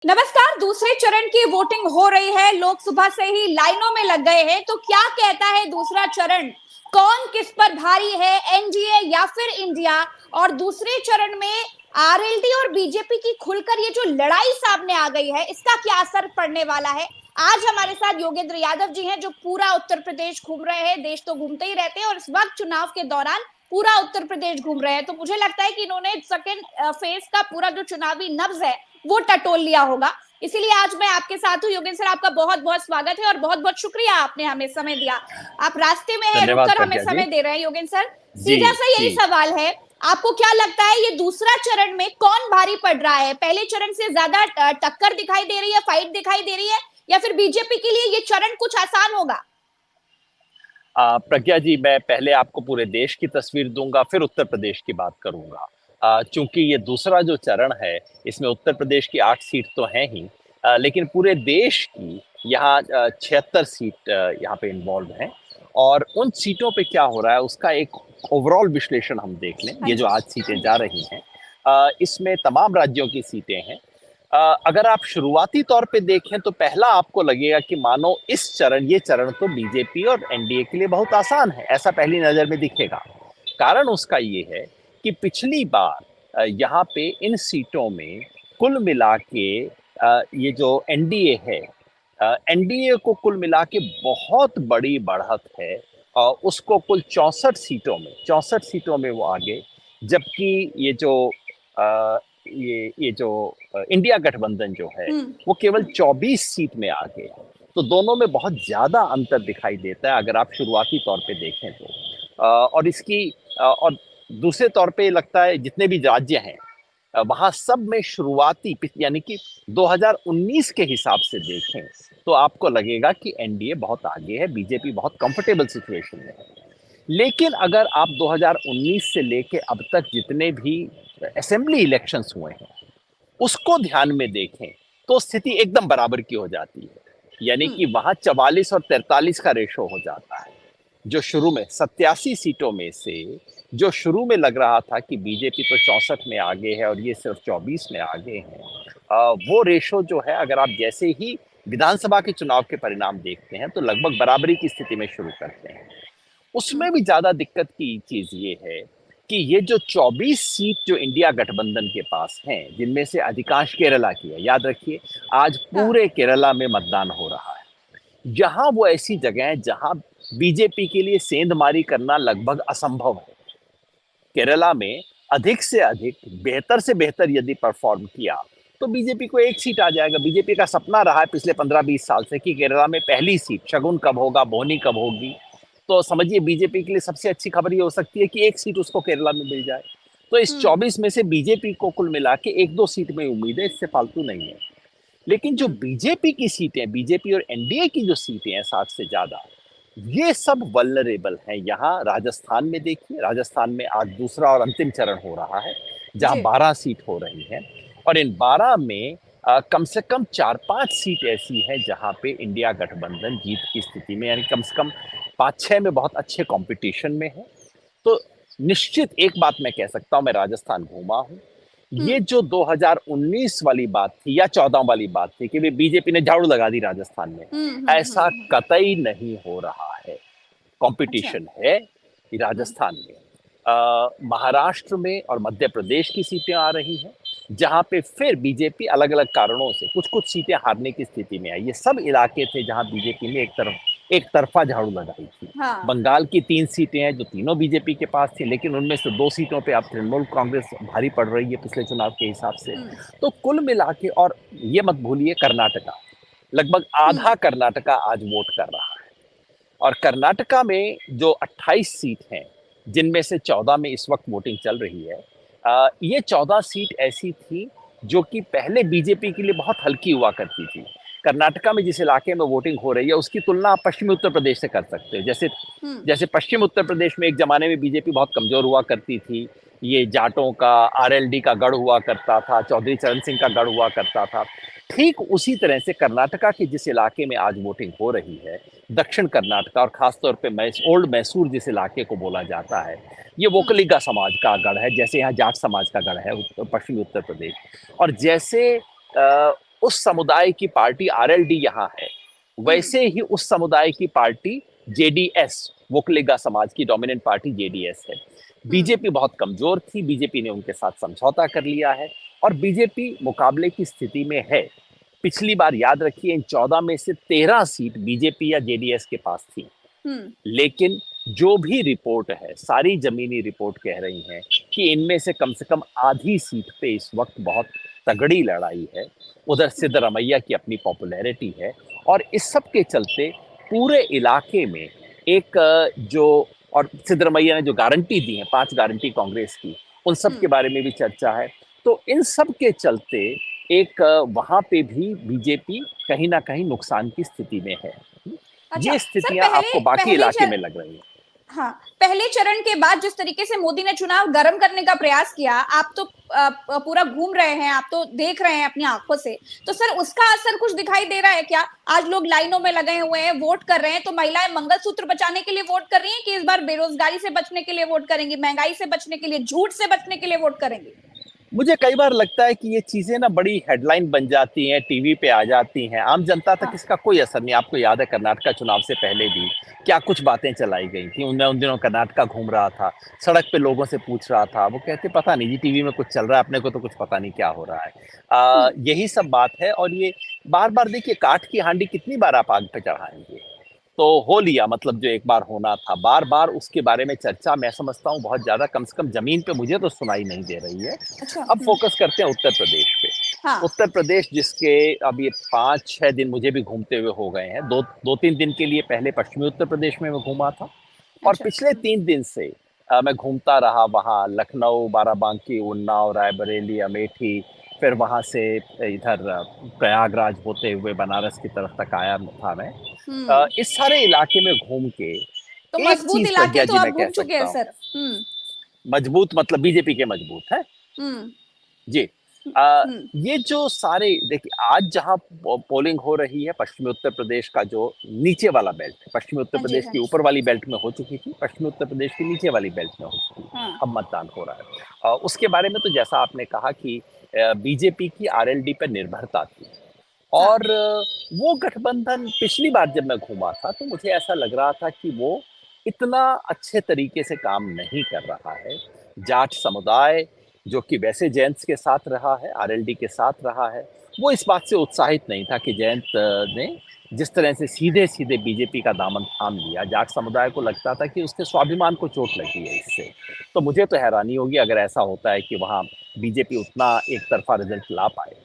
नमस्कार। दूसरे चरण की वोटिंग हो रही है। लोग सुबह से ही लाइनों में लग गए हैं। तो क्या कहता है दूसरा चरण? कौन किस पर भारी है, एनडीए या फिर इंडिया? और दूसरे चरण में आरएलडी और बीजेपी की खुलकर ये जो लड़ाई सामने आ गई है, इसका क्या असर पड़ने वाला है? आज हमारे साथ योगेंद्र यादव जी हैं, जो पूरा उत्तर प्रदेश घूम रहे हैं। देश तो घूमते ही रहते हैं और इस वक्त चुनाव के दौरान पूरा उत्तर प्रदेश घूम रहे हैं। तो मुझे लगता है कि इन्होंने सेकेंड फेज का पूरा जो चुनावी नब्ज है वो टटोल लिया होगा। इसीलिए आज मैं आपके साथ हूँ। योगेंद्र सर, आपका बहुत बहुत स्वागत है और बहुत बहुत शुक्रिया, आपने हमें समय दिया। आप रास्ते में हैं, धन्यवाद रुककर हमें प्रज्ञा जी। समय दे रहे हैं। योगेंद्र सर, जी सीधा सा जी। यही सवाल है, आपको क्या लगता है ये दूसरा चरण में कौन भारी पड़ रहा है? पहले चरण से ज्यादा टक्कर दिखाई दे रही है, फाइट दिखाई दे रही है, या फिर बीजेपी के लिए ये चरण कुछ आसान होगा? प्रज्ञा जी, मैं पहले आपको पूरे देश की तस्वीर दूंगा, फिर उत्तर प्रदेश की बात करूंगा। चूंकि ये दूसरा जो चरण है, इसमें उत्तर प्रदेश की 8 सीट तो हैं ही, लेकिन पूरे देश की यहाँ 76 सीट यहाँ पे इन्वॉल्व हैं। और उन सीटों पे क्या हो रहा है उसका एक ओवरऑल विश्लेषण हम देख लें। हाँ ये जो जी। आज सीटें जा रही हैं, इसमें तमाम राज्यों की सीटें हैं। अगर आप शुरुआती तौर पे देखें तो पहला आपको लगेगा कि मानो ये चरण तो बीजेपी और एनडीए के लिए बहुत आसान है, ऐसा पहली नजर में दिखेगा। कारण उसका ये है कि पिछली बार यहाँ पे इन सीटों में कुल मिला के ये जो एनडीए है, एनडीए को कुल मिला के बहुत बड़ी बढ़त है। उसको कुल 64 सीटों में वो आगे, जबकि ये जो इंडिया गठबंधन जो है वो केवल 24 सीट में आ गए। तो दोनों में बहुत ज्यादा अंतर दिखाई देता है अगर आप शुरुआती तौर पे देखें तो। और दूसरे तौर पे लगता है जितने भी राज्य हैं, वहां सब में शुरुआती यानी कि 2019 के हिसाब से देखें तो आपको लगेगा कि एनडीए बहुत आगे है, बीजेपी बहुत कंफर्टेबल सिचुएशन में है। लेकिन अगर आप 2019 से लेके अब तक जितने भी असेंबली इलेक्शंस हुए हैं उसको ध्यान में देखें तो स्थिति एकदम बराबर की हो जाती है। यानी कि वहां 44 और 43 का रेशो हो जाता है। जो शुरू में 87 सीटों में से जो शुरू में लग रहा था कि बीजेपी तो 64 में आगे है और ये सिर्फ 24 में आगे हैं, वो रेशो जो है, अगर आप जैसे ही विधानसभा के चुनाव के परिणाम देखते हैं तो लगभग बराबरी की स्थिति में शुरू करते हैं। उसमें भी ज्यादा दिक्कत की चीज ये है कि ये जो 24 सीट जो इंडिया गठबंधन के पास हैं, जिनमें से अधिकांश केरला की है, याद रखिए आज हाँ। पूरे केरला में मतदान हो रहा है। जहां वो ऐसी जगह है जहां बीजेपी के लिए सेंधमारी करना लगभग असंभव है। केरला में अधिक से अधिक, बेहतर से बेहतर यदि परफॉर्म किया तो बीजेपी को एक सीट आ जाएगा। बीजेपी का सपना रहा है पिछले 15-20 साल से कि केरला में पहली सीट, शगुन कब होगा, बोनी कब होगी। तो समझिए बीजेपी के लिए सबसे अच्छी खबर ये हो सकती है कि एक सीट उसको केरला में मिल जाए। तो इस 24 में से बीजेपी को कुल मिला के 1-2 सीट में उम्मीद है, इससे फालतू नहीं है। लेकिन जो बीजेपी की सीटें, बीजेपी और एनडीए की जो सीटें हैं 60 से ज्यादा, ये सब वल्नरेबल हैं। यहाँ राजस्थान में देखिए, राजस्थान में आज दूसरा और अंतिम चरण हो रहा है जहाँ जी। 12 सीट हो रही हैं। और इन 12 में कम से कम 4-5 सीट ऐसी हैं जहाँ पे इंडिया गठबंधन जीत की स्थिति में, यानी कम से कम 5-6 में बहुत अच्छे कंपटीशन में है। तो निश्चित एक बात मैं कह सकता हूँ, मैं राजस्थान घूमा हूँ, ये जो 2019 वाली बात थी या 14 वाली बात थी कि बीजेपी ने झाड़ू लगा दी राजस्थान में, ऐसा हम्म। कतई नहीं हो रहा है। अच्छा। कंपटीशन है राजस्थान में। महाराष्ट्र में और मध्य प्रदेश की सीटें आ रही हैं जहां पे फिर बीजेपी अलग अलग कारणों से कुछ कुछ सीटें हारने की स्थिति में आई। ये सब इलाके थे जहां बीजेपी ने एक तरफा झाड़ू लगाई थी। हाँ। बंगाल की 3 सीटें हैं जो तीनों बीजेपी के पास थी, लेकिन उनमें से 2 सीटों पे अब तृणमूल कांग्रेस भारी पड़ रही है पिछले चुनाव के हिसाब से। तो कुल मिला के, और ये मत भूलिए कर्नाटका, लगभग आधा कर्नाटका आज वोट कर रहा है। और कर्नाटका में जो 28 सीट हैं जिनमें से 14 में इस वक्त वोटिंग चल रही है, ये 14 सीट ऐसी थी जो कि पहले बीजेपी के लिए बहुत हल्की हुआ करती थी। कर्नाटका में जिस इलाके में वोटिंग हो रही है उसकी तुलना आप पश्चिमी उत्तर प्रदेश से कर सकते हो। जैसे जैसे पश्चिम उत्तर प्रदेश में एक जमाने में बीजेपी बहुत कमजोर हुआ करती थी, ये जाटों का, आरएलडी का गढ़ हुआ करता था, चौधरी चरण सिंह का गढ़ हुआ करता था। ठीक उसी तरह से कर्नाटका के जिस इलाके में आज वोटिंग हो रही है, दक्षिण कर्नाटका, और खासतौर पे ओल्ड मैसूर जिस इलाके को बोला जाता है, ये वोकलिगा समाज का गढ़ है, जैसे यहाँ जाट समाज का गढ़ है पश्चिमी उत्तर प्रदेश। और जैसे उस समुदाय की पार्टी आरएलडी यहाँ है, वैसे ही उस समुदाय की पार्टी जेडीएस, वोकलिगा समाज की डोमिनेंट पार्टी जेडीएस है। बीजेपी बहुत कमजोर थी, बीजेपी ने उनके साथ समझौता कर लिया है और बीजेपी मुकाबले की स्थिति में है। पिछली बार याद रखिए, इन 14 में से 13 सीट बीजेपी या जेडीएस के पास थी। लेकिन जो भी रिपोर्ट है, सारी जमीनी रिपोर्ट कह रही है कि इनमें से कम आधी सीट पे इस वक्त बहुत तगड़ी लड़ाई है। उधर सिद्धरमैया की अपनी पॉपुलैरिटी है और इस सब के चलते पूरे इलाके में एक जो, और सिद्धरमैया ने जो गारंटी दी है, 5 गारंटी कांग्रेस की, उन सब के बारे में भी चर्चा है। तो इन सब के चलते एक वहां पे भी बीजेपी कहीं ना कहीं नुकसान की स्थिति में है। अच्छा, ये स्थितियां आपको बाकी इलाके में लग रही है। हाँ, पहले चरण के बाद जिस तरीके से मोदी ने चुनाव गर्म करने का प्रयास किया, आप तो पूरा घूम रहे हैं, आप तो देख रहे हैं अपनी आंखों से, तो सर उसका असर कुछ दिखाई दे रहा है क्या? आज लोग लाइनों में लगे हुए हैं, वोट कर रहे हैं, तो महिलाएं मंगलसूत्र बचाने के लिए वोट कर रही हैं कि इस बार बेरोजगारी से बचने के लिए वोट करेंगी, महंगाई से बचने के लिए, झूठ से बचने के लिए वोट करेंगी? मुझे कई बार लगता है कि ये चीजें ना बड़ी हेडलाइन बन जाती हैं, टीवी पे आ जाती हैं, आम जनता तक इसका कोई असर नहीं। आपको याद है कर्नाटक चुनाव से पहले भी क्या कुछ बातें चलाई गई थी। उन दिनों कर्नाटक घूम रहा था, सड़क पे लोगों से पूछ रहा था, वो कहते पता नहीं जी, टीवी में कुछ चल रहा है, अपने को तो कुछ पता नहीं क्या हो रहा है। यही सब बात है। और ये बार बार देखिए, काठ की हांडी कितनी बार आप आग पे चढ़ाएंगे। तो हो लिया, मतलब जो एक बार होना था, बार बार उसके बारे में चर्चा मैं समझता हूँ बहुत ज्यादा, कम से कम जमीन पे मुझे तो सुनाई नहीं दे रही है। अच्छा, अब फोकस करते हैं उत्तर प्रदेश पे। हाँ, उत्तर प्रदेश जिसके अब ये 5-6 दिन मुझे भी घूमते हुए हो गए हैं। 2-3 दिन के लिए पहले पश्चिमी उत्तर प्रदेश में मैं घूमा था और अच्छा, पिछले 3 दिन से मैं घूमता रहा वहाँ, लखनऊ, बाराबांकी, उन्नाव, रायबरेली, अमेठी, फिर वहाँ से इधर प्रयागराज होते हुए बनारस की तरफ तक आया था मैं। इस सारे इलाके में घूम के तो एक मजबूत चीज इलाके प्रज्ञा तो जी आप मैं कह घूम चुके सकता हैं हूँ। सर। मजबूत मतलब बीजेपी के मजबूत है हम्म जी। हम्म ये जो सारे देखिए, आज जहां पोलिंग हो रही है, पश्चिमी उत्तर प्रदेश का जो नीचे वाला बेल्ट है, पश्चिमी उत्तर हाँ जी, प्रदेश हाँ की जी, ऊपर वाली बेल्ट में हो चुकी थी, पश्चिमी उत्तर प्रदेश की नीचे वाली बेल्ट में हो चुकी है, हाँ, अब मतदान हो रहा है। उसके बारे में तो जैसा आपने कहा कि बीजेपी की आरएलडी पर निर्भरता थी हाँ, और वो गठबंधन पिछली बार जब मैं घूमा था तो मुझे ऐसा लग रहा था कि वो इतना अच्छे तरीके से काम नहीं कर रहा है। जाट समुदाय, जो कि वैसे जयंत के साथ रहा है, आरएलडी के साथ रहा है, वो इस बात से उत्साहित नहीं था कि जयंत ने जिस तरह से सीधे सीधे बीजेपी का दामन थाम लिया। जाट समुदाय को लगता था कि उसके स्वाभिमान को चोट लगी है इससे। तो मुझे तो हैरानी होगी अगर ऐसा होता है कि वहाँ बीजेपी उतना एक तरफा रिजल्ट ला पाए।